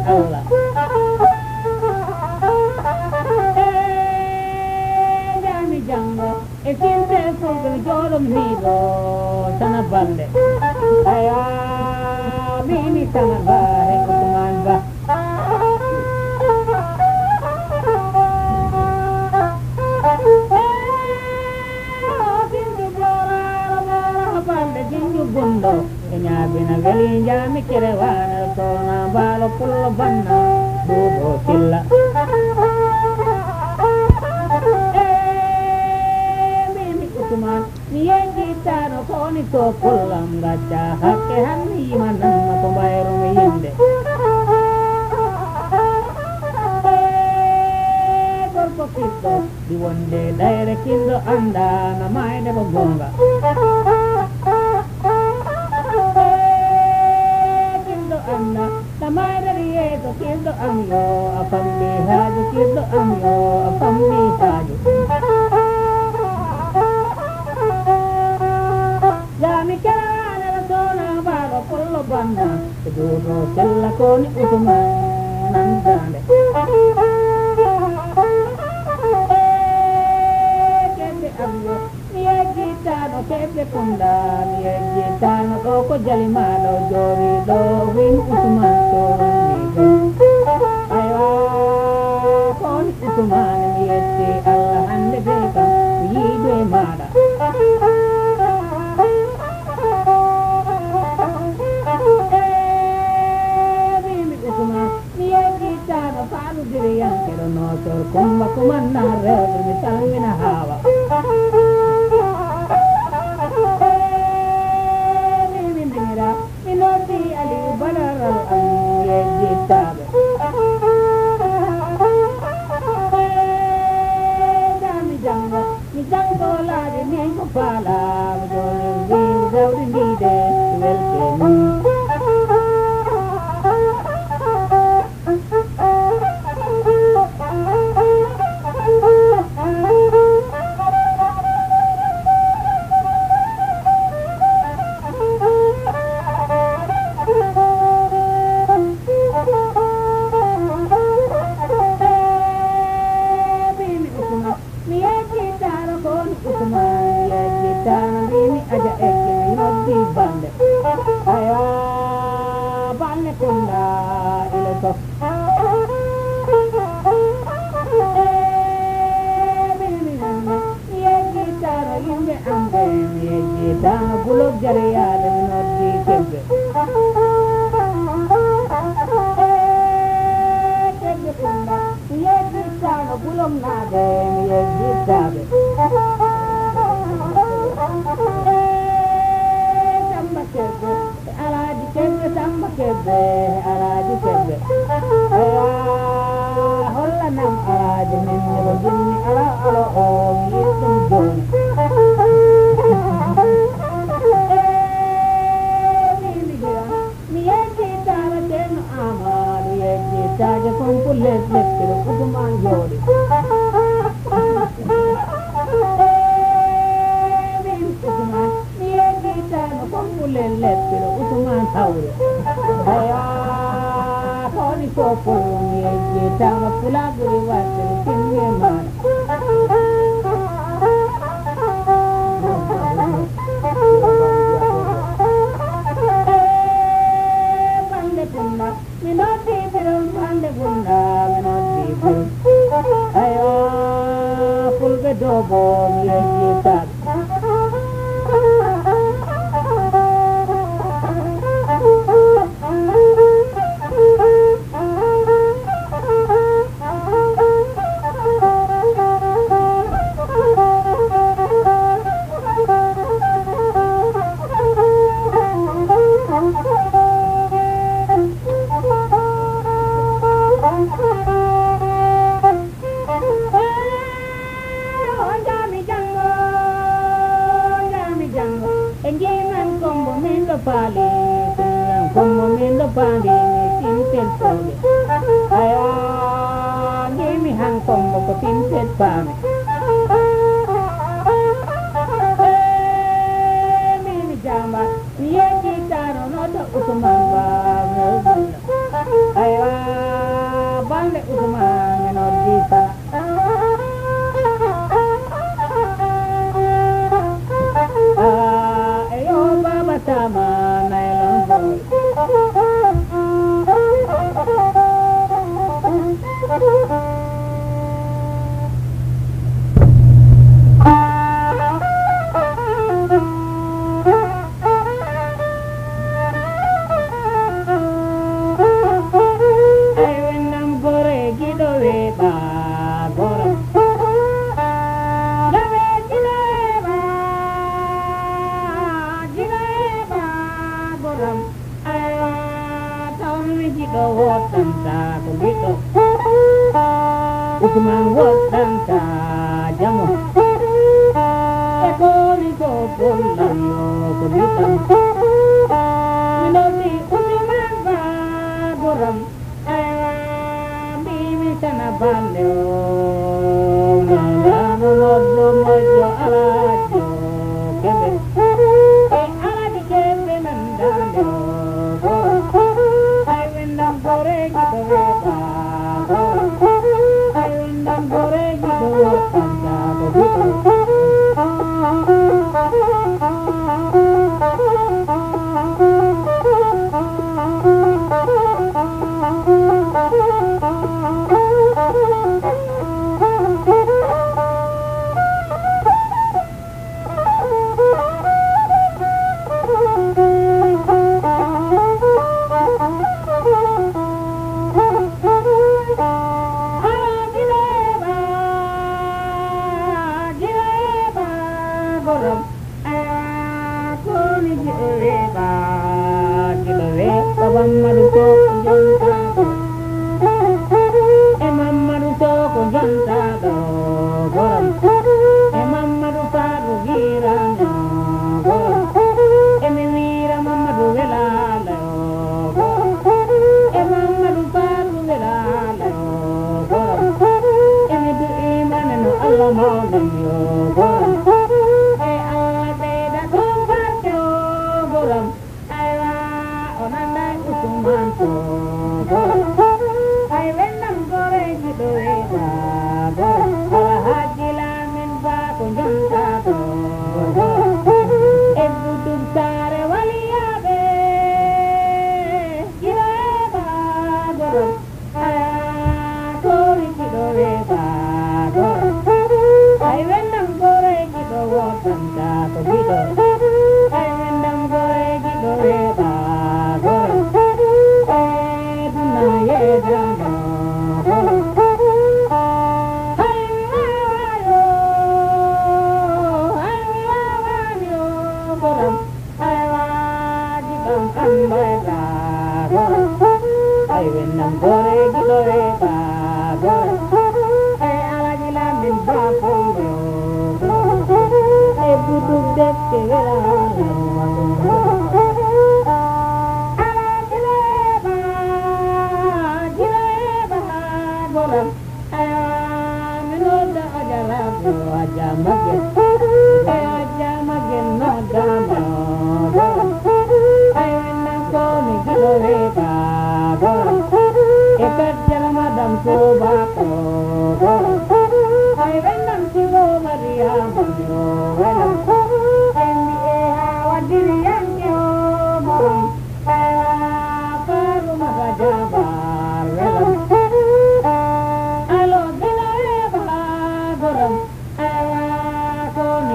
Allah jami jango e kinte fulɓe joɗom niɗo tana balde aya mimi tana ba he Ousmane Ba gundo nyabina gali jami kerewana tona balo pullo banna dubo silla mimi Ousmane mi yengi tano koni to pullam gacca hakke hanni mananna ko bayro mi yinde gorko kiɗɗo di wonde dayre kindo anda na mayde ko gonga anna tamayre yeeso kiɗɗo am yo a fammi haaju kiɗɗo am yo a fammi haaju jami keraanela sona mbaɗo pollo banda e duuɗo sella koni Ousmane nandande kebbe am yo mi yejjitano kebbe kunda mi yejjitano ɗo ko jalimaɗo jori ɗo win Ousmane soronni aywa koni Ousmane mi yetti Allah hande be kam mi yiidu e maɗa mimi Ousmane mi yejjitano faaludiri yankeɗo notor kumba kumanna rewɓe mi salmina hawa mi noddi Aliou Badaral am yejjittaɓe jami jango mi jangolaade min ko faalaama joni mbimi zawdi ndiide welte min bulog jariyade mi noddi kebbe kebbe kunda mi yejjittano bulog naade mi yejjittaɓe Samba kebbe e alaji kebbe Samba kebbe e alaji kebbe aya hollanam alaji min ñego jinni ala alo o mi yiɗɗum joni Jaja kumpulet leppiro Ousmane jooɗi min Ousmane mi yejjitano kumpulet leppiro Ousmane hawre aya koni fofol mi yejjitama pulaguri waddere timmi maɗa bande bunda mi noddi birom bande bunda mi noddi birom ayo fulɓe dobo mi yejjitaɓe Pali, como mindo pali, tintel poli. Ayo, gimi hang combo ko tintel pami. Mimi jamba, niye kitaro no to Ousmane Ba. Ayo. aywa taon mi jiɗo woɗɗanta ko mbiɗo Usman woɗɗanta jamo e koni ko bollanno ko mbiɗam mi noddi Usman ba goram aywa mbimi sana balde o ngano noddo moƴƴo alajo keɓe e alaji keɓe nandande o ay wendam goreji ɗo weeɓa ay wendam goreji ɗo woɗɗanta ko biɗo Maria,